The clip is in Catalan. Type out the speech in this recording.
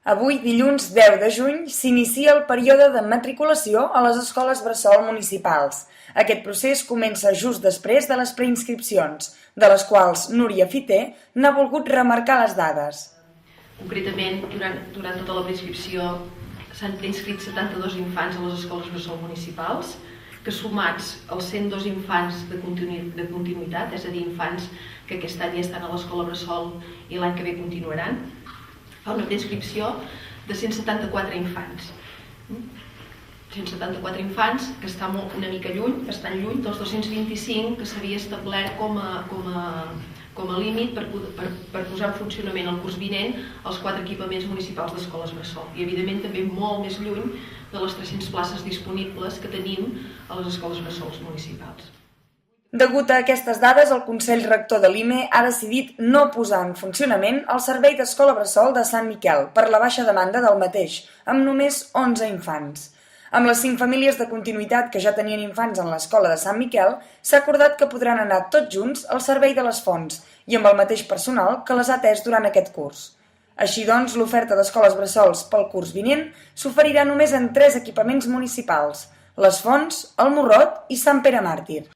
Avui, dilluns 10 de juny, s'inicia el període de matriculació a les escoles bressol municipals. Aquest procés comença just després de les preinscripcions, de les quals Núria Fiter n'ha volgut remarcar les dades. Concretament, durant tota la preinscripció s'han preinscrit 72 infants a les escoles bressol municipals, que sumats als 102 infants de continuïtat, és a dir, infants que aquest any ja estan a l'escola bressol i l'any que ve continuaran, fa una preinscripció de 174 infants. 174 infants que estan una mica lluny, bastant lluny dels 225 que s'havia establert com a límit per posar en funcionament el curs vinent els 4 equipaments municipals d'escoles bressol i evidentment també molt més lluny de les 300 places disponibles que tenim a les escoles bressols municipals. Degut a aquestes dades, el Consell Rector de l'IME ha decidit no posar en funcionament el servei d'escola bressol de Sant Miquel per la baixa demanda del mateix, amb només 11 infants. Amb les 5 famílies de continuïtat que ja tenien infants en l'escola de Sant Miquel, s'ha acordat que podran anar tots junts al servei de les fonts i amb el mateix personal que les ha atès durant aquest curs. Així doncs, l'oferta d'escoles bressols pel curs vinent s'oferirà només en 3 equipaments municipals: les Fonts, el Morrot i Sant Pere Màrtir.